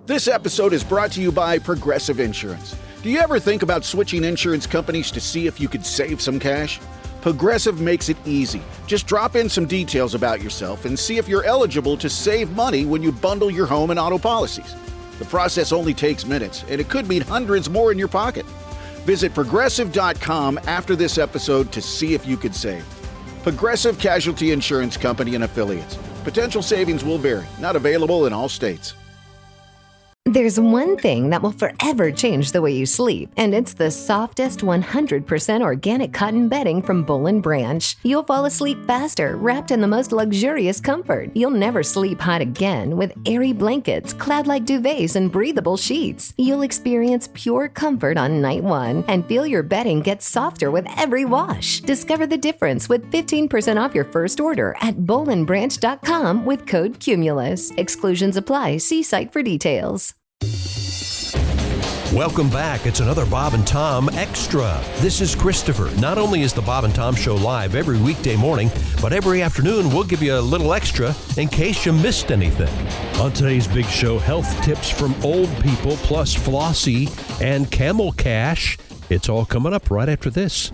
This episode is brought to you by Progressive Insurance. Do you ever think about switching insurance companies to see if you could save some cash? Progressive makes it easy. Just drop in some details about yourself and see if you're eligible to save money when you bundle your home and auto policies. The process only takes minutes, and it could mean hundreds more in your pocket. Visit Progressive.com after this episode to see if you could save. Progressive Casualty Insurance Company and Affiliates. Potential savings will vary. Not available in all states. There's one thing that will forever change the way you sleep, and it's the softest 100% organic cotton bedding from Boll & Branch. You'll fall asleep faster, wrapped in the most luxurious comfort. You'll never sleep hot again with airy blankets, cloud-like duvets, and breathable sheets. You'll experience pure comfort on night one and feel your bedding get softer with every wash. Discover the difference with 15% off your first order at bollandbranch.com with code Cumulus. Exclusions apply. See site for details. Welcome back. It's another Bob and Tom Extra. This is Christopher. Not only is the Bob and Tom Show live every weekday morning, but every afternoon we'll give you a little extra in case you missed anything. On today's big show, health tips from old people, plus Flossie and Camel Cash. It's all coming up right after this.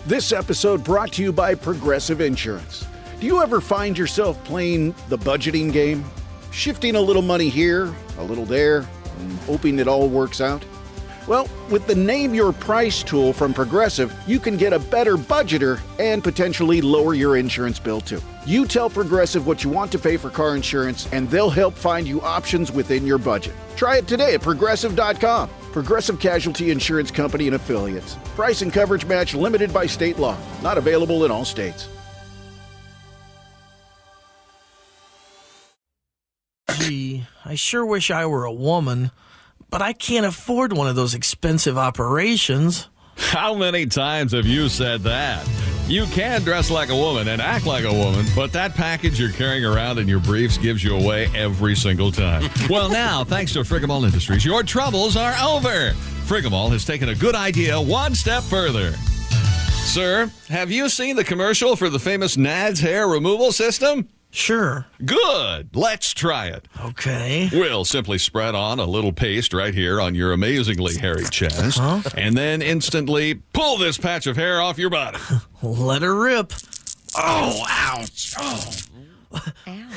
This episode brought to you by Progressive Insurance. Do you ever find yourself playing the budgeting game? Shifting a little money here, a little there, and hoping it all works out? Well, with the Name Your Price tool from Progressive, you can get a better budgeter and potentially lower your insurance bill too. You tell Progressive what you want to pay for car insurance, and they'll help find you options within your budget. Try it today at Progressive.com. Progressive Casualty Insurance Company and Affiliates. Price and coverage match limited by state law. Not available in all states. Gee, I sure wish I were a woman, but I can't afford one of those expensive operations. How many times have you said that? You can dress like a woman and act like a woman, but that package you're carrying around in your briefs gives you away every single time. Well, now, thanks to Friggamall Industries, your troubles are over. Friggamall has taken a good idea one step further. Sir, have you seen the commercial for the famous Nad's hair removal system? Sure. Good. Let's try it. Okay. We'll simply spread on a little paste right here on your amazingly hairy chest, and then instantly pull this patch of hair off your body. Let her rip. Oh, ouch. Oh.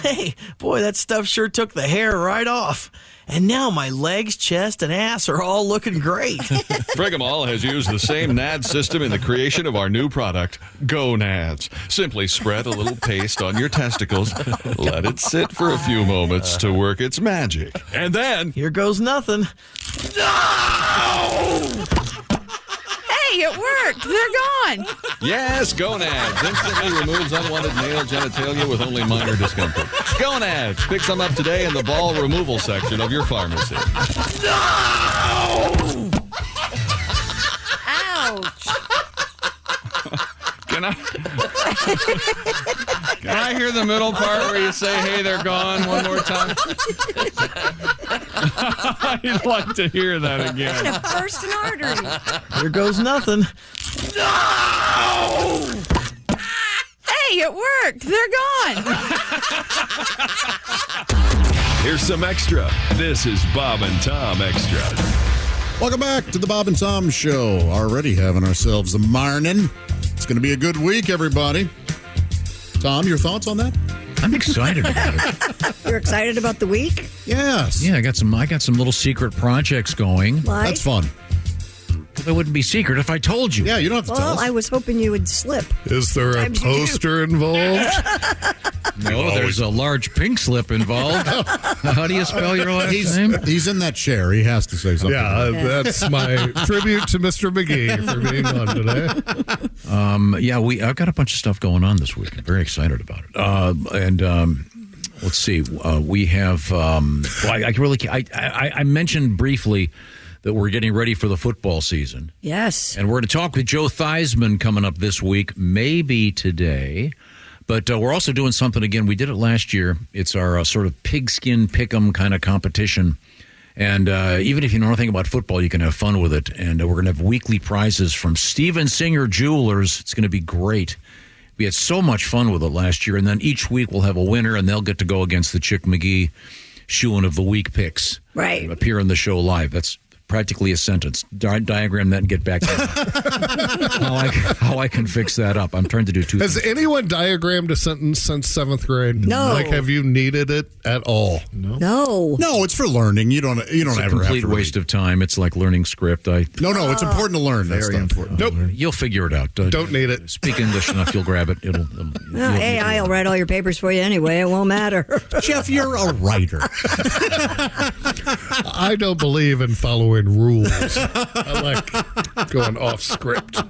Hey, boy, that stuff sure took the hair right off. And now my legs, chest, and ass are all looking great. Friggamall has used the same NADS system in the creation of our new product, Go Nads. Simply spread a little paste on your testicles, let it sit for a few moments to work its magic. And then... Here goes nothing. No! Hey, it worked. They're gone. Yes, Gonads instantly removes unwanted male genitalia with only minor discomfort. Gonads, pick some up today in the ball removal section of your pharmacy. No! Ouch. Can I hear the middle part where you say, hey, they're gone, one more time? I'd like to hear that again. Kind of burst an artery. Here goes nothing. No! Hey, it worked. They're gone. Here's some extra. This is Bob and Tom Extra. Welcome back to the Bob and Tom Show. Already having ourselves a morning. It's going to be a good week, everybody. Tom, your thoughts on that? I'm excited about it. You're excited about the week? Yes. Yeah, I got some little secret projects going. Like? That's fun. It wouldn't be secret if I told you. Yeah, you don't have to tell Well, us. I was hoping you would slip. Is there a Sometimes you do. poster involved? No, there's a large pink slip involved. How do you spell your last name? He's in that chair. He has to say something. Yeah, that's my tribute to Mr. McGee for being on today. I've got a bunch of stuff going on this week. I'm very excited about it. Let's see. We have. I mentioned briefly that we're getting ready for the football season. Yes. And we're going to talk with Joe Theismann coming up this week, maybe today. But we're also doing something again. We did it last year. It's our sort of pigskin pick'em kind of competition. And even if you know nothing about football, you can have fun with it. And we're going to have weekly prizes from Steven Singer Jewelers. It's going to be great. We had so much fun with it last year. And then each week we'll have a winner, and they'll get to go against the Chick McGee Shoeing of the Week picks. Right. Appear on the show live. That's practically a sentence. Diagram that and get back to how I can fix that up. I'm trying to do two Has things. anyone diagrammed a sentence since 7th grade? No. Like, have you needed it at all? No. No, it's for learning. You don't It's ever a have complete to waste of time. It's like learning script. No, it's important to learn. Very important. Nope. You'll figure it out. Don't need it. Speak English enough, you'll grab it. It'll AI will write all your papers for you anyway. It won't matter. Jeff, you're a writer. I don't believe in following rules. I like going off script.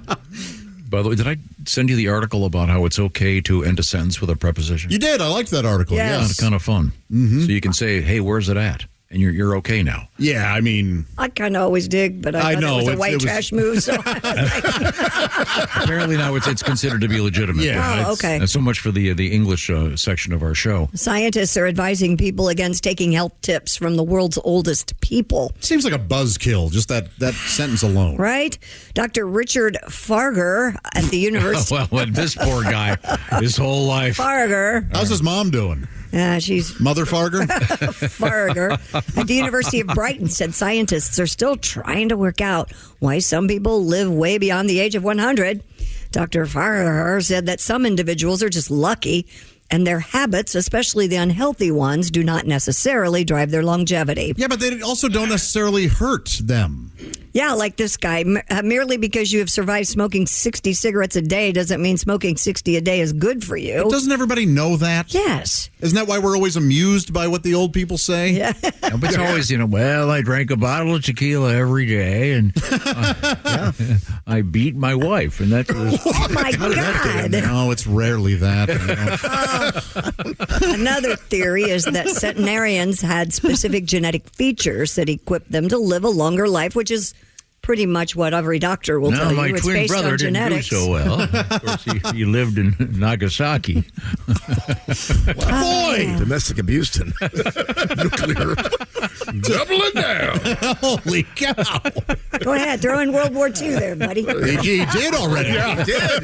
By the way, did I send you the article about how it's okay to end a sentence with a preposition? You did. I liked that article. Yes. Yes. Kind of fun. So you can say, hey, where's it at? And you're okay now. Yeah, I mean, I kind of always dig, but I thought know, it was a it white was- trash move. So Apparently now it's considered to be legitimate. Yeah. Oh, okay. And so much for the English section of our show. Scientists are advising people against taking health tips from the world's oldest people. seems like a buzzkill, just that sentence alone. Right? Dr. Richard Farger at the University. Well, this poor guy, his whole life. Farger. How's his mom doing? She's Mother Farger? Farger at the University of Brighton said scientists are still trying to work out why some people live way beyond the age of 100. Dr. Farger said that some individuals are just lucky and their habits, especially the unhealthy ones, do not necessarily drive their longevity. Yeah, but they also don't necessarily hurt them. Yeah, like this guy. Merely because you have survived smoking 60 cigarettes a day doesn't mean smoking 60 a day is good for you. But doesn't everybody know that? Yes. Isn't that why we're always amused by what the old people say? Yeah. But it's always, well, I drank a bottle of tequila every day, and I beat my wife, and that was... Oh, my God. No, it's rarely that. Another theory is that centenarians had specific genetic features that equipped them to live a longer life, which is pretty much what every doctor will tell you. My It's twin based brother on didn't genetics. do so well. Of course, he lived in Nagasaki. Boy! Domestic abuse and nuclear. Doubling down. Holy cow! Go ahead, throw in World War II there, buddy. He did already. Yeah, he did.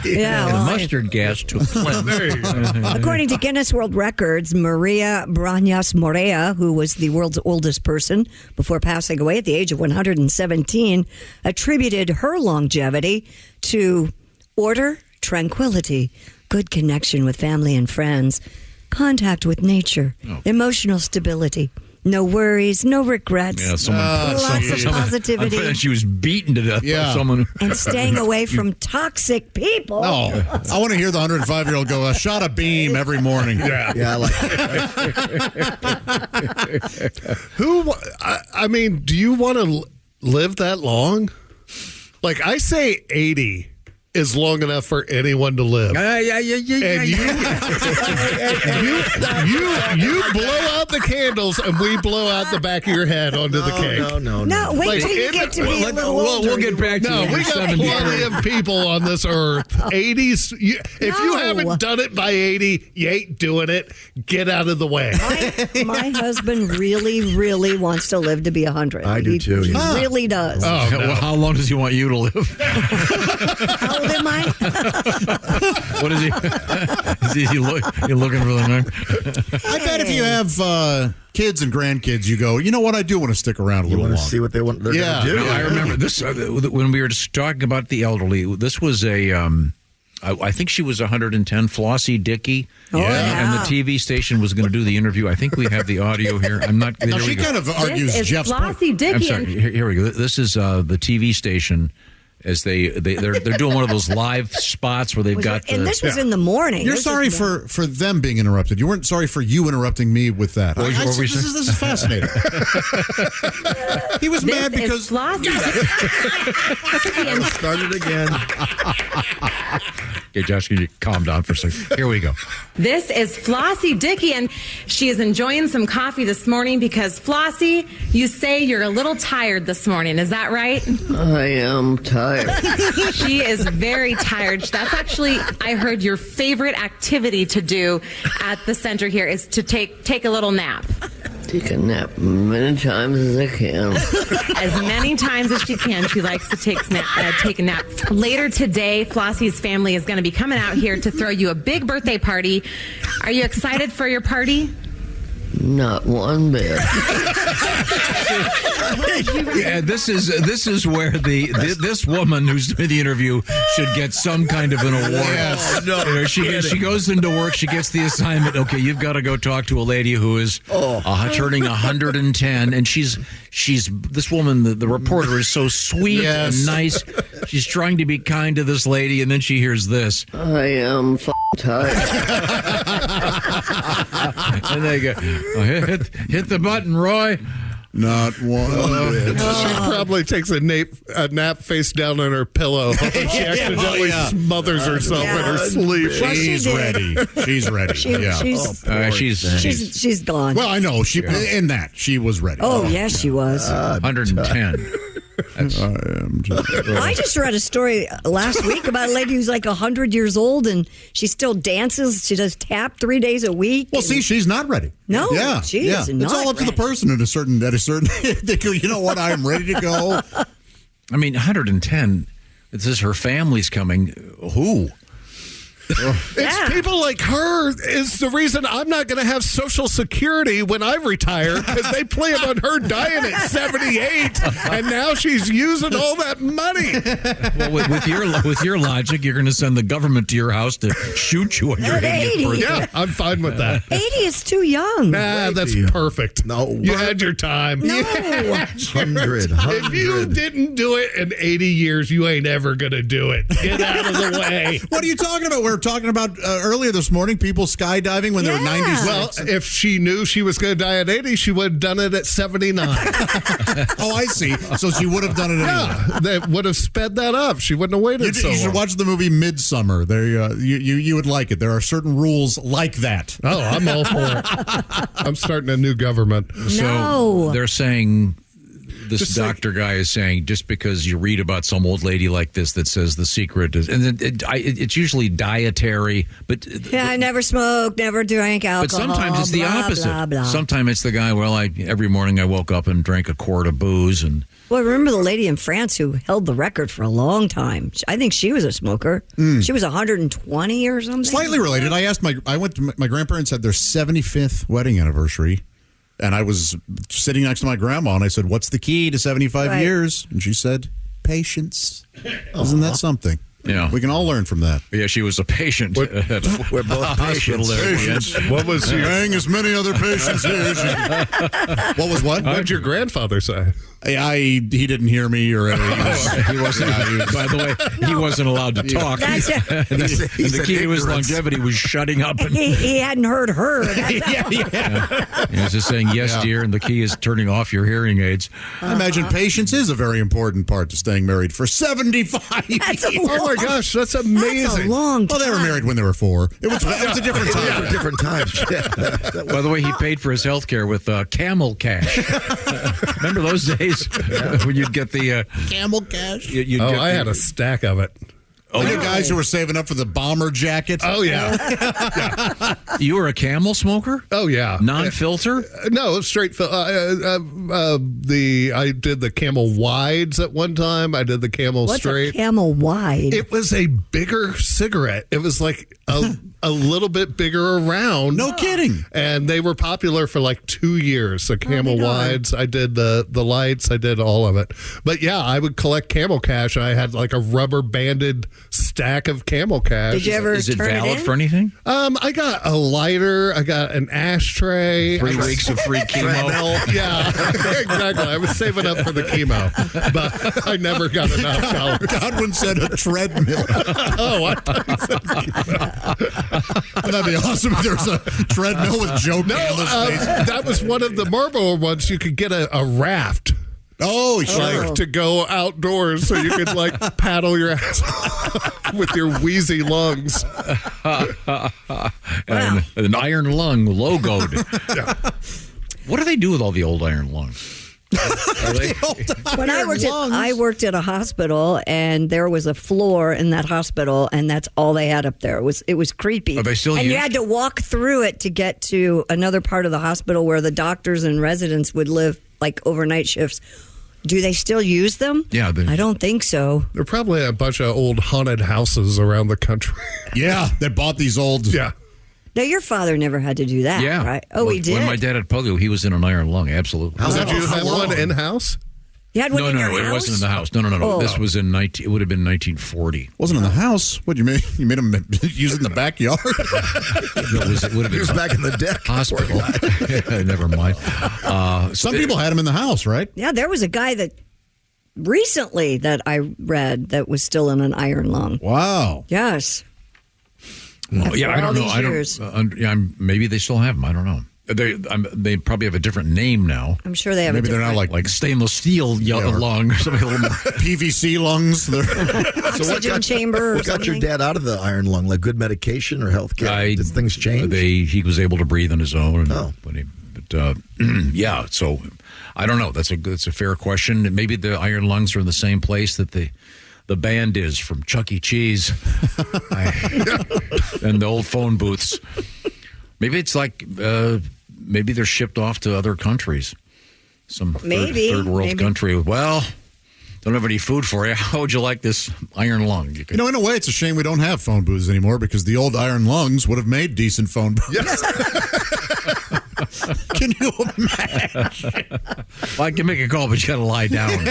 Yeah, The well, mustard gas took flame. according to Guinness World Records, Maria Brañas Morea, who was the world's oldest person before passing away at the age of 117, attributed her longevity to order, tranquility, good connection with family and friends, contact with nature, emotional stability, no worries, no regrets, Yeah, lots of positivity, And she was beaten to death by someone. and staying away from toxic people. No, I want to hear the 105-year-old go, I shot a beam every morning. Yeah, I like it. I mean, do you want to live that long? Like, I say 80 is long enough for anyone to live. And you blow out the candles and we blow out the back of your head onto the cake. No, wait Like, till you get to be a little older. We'll get back to No, you. we got plenty of people on this earth. 80s. If you No. haven't done it by 80, you ain't doing it. Get out of the way. My husband really, really wants to live to be 100. I do too, He yeah. really does. Oh, no. How long does he want you to live? How old am I? What is he? Is he you're looking for the number? I bet if you have kids and grandkids, you go, you know what, I do want to stick around a You little want to longer. see what they're going to do? No, I remember this when we were just talking about the elderly. This was a, I think she was 110, Flossie Dickey. yeah. And the TV station was going to do the interview. I think we have the audio here. I'm not. Now, Here we she go. kind of argues This is Jeff's point. Flossie Dickey. I'm sorry. Here we go. This is the TV station. As they're doing one of those live spots where they've got and this was in the morning. You're This sorry was- for them being interrupted. You weren't sorry for you interrupting me with that. What were you this is fascinating. He was mad This because is Flossie. Started again. Okay, Josh, can you calm down for a second? Here we go. This is Flossie Dickey, and she is enjoying some coffee this morning because, Flossie, you say you're a little tired this morning. Is that right? I am tired. She is very tired. That's actually, I heard, your favorite activity to do at the center here is to take a little nap. Take a nap many times as I can. As many times as she can, she likes to take a nap. Later today, Flossie's family is going to be coming out here to throw you a big birthday party. Are you excited for your party? Not one bit. Yeah, this is where this woman who's doing the interview should get some kind of an award. Yes. You know, she goes into work, she gets the assignment. Okay, you've got to go talk to a lady who is turning 110, and she's this woman. The reporter is so sweet and nice. She's trying to be kind to this lady, and then she hears this. I am tired. And they go, hit the button, Roy. Not one bit. She probably takes a nap face down on her pillow. She accidentally smothers herself in her sleep. Well, She's ready. She's ready. She's gone. Well, I know. She in that she was ready. Oh, yes, she was. 110. I just read a story last week about a lady who's like 100 years old and she still dances. She does tap 3 days a week. Well, see, she's not ready. No, she is not. It's all up to the person at a certain. They go, you know what? I'm ready to go. I mean, 110. It says her family's coming. Who? It's people like her is the reason I'm not going to have Social Security when I retire, because they plan on her dying at 78, and now she's using all that money. Well, with your logic, you're going to send the government to your house to shoot you on your 80th birthday. Yeah, I'm fine with that. 80 is too young. Nah, that's perfect. No. You had your time. No. 100. If you didn't do it in 80 years, you ain't ever going to do it. Get out of the way. What are you talking about? We were talking about earlier this morning, people skydiving when they were 96. Well, if she knew she was going to die at 80, she would have done it at 79. Oh, I see. So she would have done it anyway. Yeah, they would have sped that up. She wouldn't have waited so long. You should watch the movie Midsummer. There, you would like it. There are certain rules like that. Oh, I'm all for it. I'm starting a new government. So they're saying, this doctor guy is saying, just because you read about some old lady like this that says the secret is, and it's usually dietary, but I never smoke, never drink alcohol. But sometimes it's the opposite. Blah, blah. Sometimes it's the guy. Well, every morning I woke up and drank a quart of booze, and well, remember the lady in France who held the record for a long time? I think she was a smoker. She was 120 or something. Slightly related. I went to my grandparents had their 75th wedding anniversary. And I was sitting next to my grandma, and I said, "What's the key to 75 years?" And she said, "Patience." Isn't that something? Yeah. We can all learn from that. Yeah, she was a patient at We're both hospital there. Patience. What was she? Hang as many other patients here. What was what? What did your grandfather say? He didn't hear me, or He wasn't. By the way, he wasn't allowed to talk. That's it. And the key to his longevity was shutting up. And, He hadn't heard her. He was just saying, yes, dear, and the key is turning off your hearing aids. I imagine patience is a very important part to staying married for 75 years. Oh my gosh, that's amazing. That's a long time. Well, they were married when they were 4. It was a different time. Yeah, different times. By the way, he paid for his health care with Camel Cash. Remember those days when you'd get the Camel Cash? I had a stack of it. Oh, the guys who were saving up for the bomber jacket? Oh, yeah. You were a Camel smoker? Oh, yeah. Non-filter? No, straight. I did the Camel Wides at one time. I did the Camel What's Straight. a Camel Wide? It was a bigger cigarette. It was like a little bit bigger around. No kidding. And they were popular for like 2 years. The Camel Wides. I did the lights. I did all of it. But yeah, I would collect Camel Cash. And I had like a rubber banded stack of Camel Cash. Did you ever Is it turn valid it in? for anything? I got a lighter. I got an ashtray. 3 weeks of free chemo. Yeah, exactly. I was saving up for the chemo, but I never got enough dollars. Godwin said a treadmill. Oh, I thought he said chemo. That'd be awesome if there was a treadmill with Joe Candle's face. That was one of the Marlboro ones. You could get a raft. Oh, sure. Like, to go outdoors so you could like paddle your ass with your wheezy lungs. And an iron lung logoed. What do they do with all the old iron lungs? When I worked at a hospital, and there was a floor in that hospital, and that's all they had up there. It was creepy. Are they still and used? you had to walk through it to get to another part of the hospital where the doctors and residents would live, like overnight shifts. Do they still use them? Yeah. I don't think so. There are probably a bunch of old haunted houses around the country. Yeah, they bought these old. Yeah. Now, your father never had to do that, Yeah. right? Oh, he did? When my dad had polio, he was in an iron lung. Absolutely. Did you have one in-house? You had one No, in your it house? wasn't in the house. No. Oh. This was in it would have been 1940. Wasn't in the house. What you made? You made him use it in the backyard. No, it would have He been was back in the deck. hospital. Never mind. Some people had him in the house, right? Yeah, there was a guy that recently that I read that was still in an iron lung. Wow. Yes. Well, yeah, I all don't know. these I don't. Maybe they still have them. I don't know. They probably have a different name now. I'm sure they have Maybe a they're different... not Like stainless steel lung or something. A little more. PVC lungs. oxygen chamber or What got your something. dad out of the iron lung? Like good medication or health care? Did things change? He was able to breathe on his own. Oh. But yeah. So I don't know. That's a fair question. Maybe the iron lungs are in the same place that the band is from Chuck E. Cheese and the old phone booths. Maybe it's like maybe they're shipped off to other countries, some third world country. Well, don't have any food for you. How would you like this iron lung? You know, in a way, it's a shame we don't have phone booths anymore because the old iron lungs would have made decent phone booths. Yes. Can you imagine? Well, I can make a call, but you got to lie down.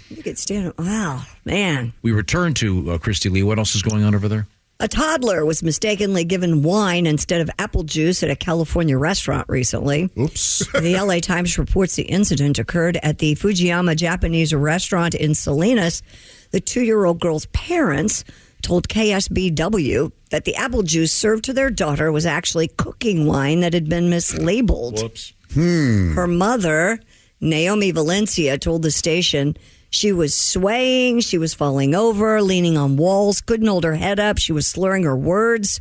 You could stand... Wow, man. We return to Christy Lee. What else is going on over there? A toddler was mistakenly given wine instead of apple juice at a California restaurant recently. Oops. The LA Times reports the incident occurred at the Fujiyama Japanese restaurant in Salinas. The 2-year-old girl's parents told KSBW that the apple juice served to their daughter was actually cooking wine that had been mislabeled. Whoops. Her mother, Naomi Valencia, told the station she was swaying, she was falling over, leaning on walls, couldn't hold her head up, she was slurring her words.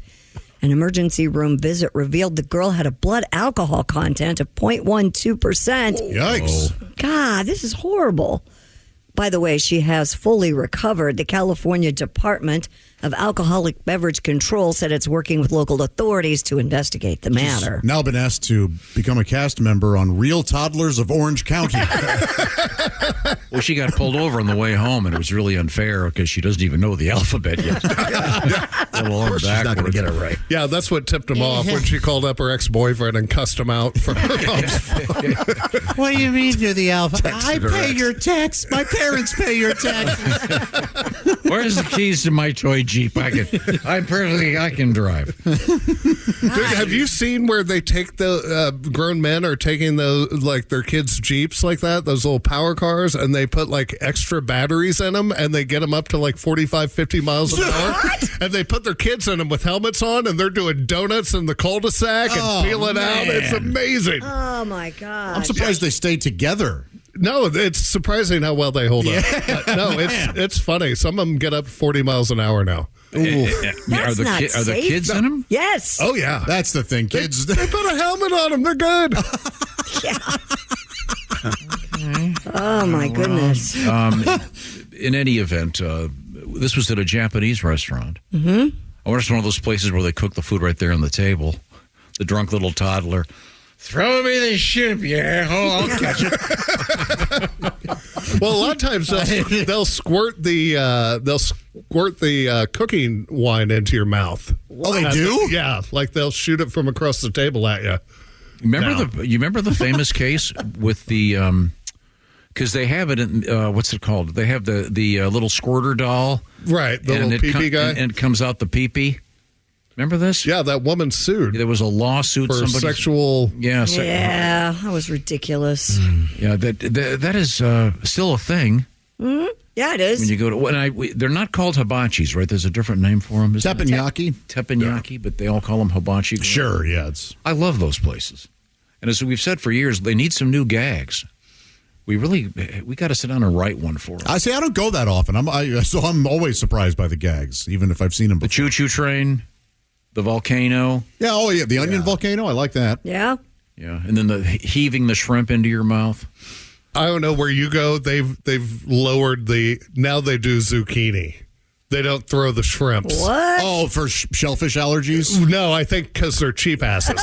An emergency room visit revealed the girl had a blood alcohol content of 0.12%. Yikes. God, this is horrible. By the way, she has fully recovered. The California Department of Alcoholic Beverage Control said it's working with local authorities to investigate the matter. Now been asked to become a cast member on Real Toddlers of Orange County. Well, she got pulled over on the way home, and it was really unfair because she doesn't even know the alphabet yet. Of course she's not going to get it right. Yeah, that's what tipped him off when she called up her ex-boyfriend and cussed him out for her mom's phone. What do you mean do the alphabet? I Texted her pay ex. your tax. My parents pay your tax. Where's the keys to my toy Jeep? I can drive. Dude, have you seen where they take the grown men are taking their kids' Jeeps like that, those little power cars, and they put like extra batteries in them and they get them up to like 45, 50 miles an hour. And they put their kids in them with helmets on and they're doing donuts in the cul-de-sac and peeling out. It's amazing. Oh, my God. I'm surprised they stayed together. No, it's surprising how well they hold up. No, it's funny. Some of them get up 40 miles an hour now. Are the kids in them? Yes. Oh, yeah. That's the thing, kids. They put a helmet on them. They're good. Oh, my goodness. In any event, this was at a Japanese restaurant. Mm-hmm. I wonder if it's one of those places where they cook the food right there on the table. The drunk little toddler. Throw me the shrimp, you asshole. I'll catch it. Well, a lot of times they'll squirt the cooking wine into your mouth. Oh, they do? Yeah, like they'll shoot it from across the table at you. You remember the famous case with the because they have it in what's it called? They have the little squirter doll, right? The little pee-pee guy, and it comes out the pee-pee. Remember this? Yeah, that woman sued. There was a lawsuit for sexual. Yeah, that was ridiculous. Yeah, that is still a thing. Mm-hmm. Yeah, it is. When you go to they're not called hibachis, right? There's a different name for them. Teppanyaki, but they all call them hibachi. Sure, yeah. I love those places, and as we've said for years, they need some new gags. We got to sit down and write one for them. I don't go that often. So I'm always surprised by the gags, even if I've seen them before. The choo-choo train. The volcano. Yeah, the onion volcano. I like that. Yeah. Yeah, and then the heaving the shrimp into your mouth. I don't know where you go. They've lowered now they do zucchini. They don't throw the shrimps. What? Oh, for shellfish allergies? No, I think because they're cheap asses.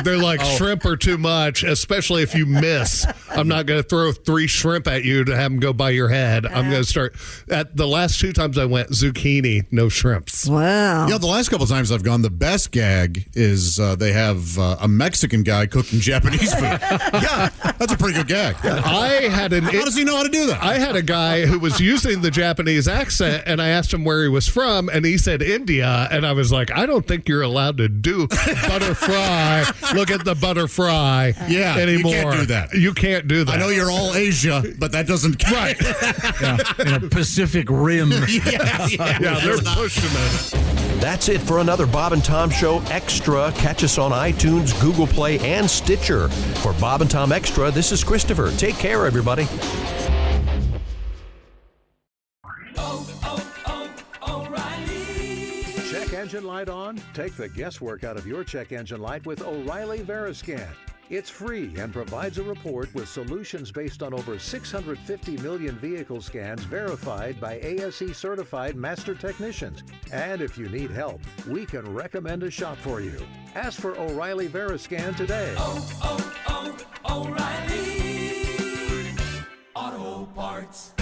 They're like shrimp are too much, especially if you miss. I'm not going to throw 3 shrimp at you to have them go by your head. I'm going to start at the last 2 times I went zucchini, no shrimps. Wow. The last couple times I've gone, the best gag is they have a Mexican guy cooking Japanese food. Yeah, that's a pretty good gag. How does he know how to do that? I had a guy who was using the Japanese accent, and I asked him where he was from, and he said India, and I was like, I don't think you're allowed to do butter fry. Look at the butter fry anymore. You can't do that. You can't do that. I know you're all Asia, but that doesn't count. Right. In a Pacific Rim. Yeah, they're pushing it. That's it for another Bob and Tom Show Extra. Catch us on iTunes, Google Play, and Stitcher. For Bob and Tom Extra, this is Christopher. Take care, everybody. Check engine light on? Take the guesswork out of your check engine light with O'Reilly Veriscan. It's free and provides a report with solutions based on over 650 million vehicle scans verified by ASE certified master technicians. And if you need help, we can recommend a shop for you. Ask for O'Reilly Veriscan today. O'Reilly Auto Parts.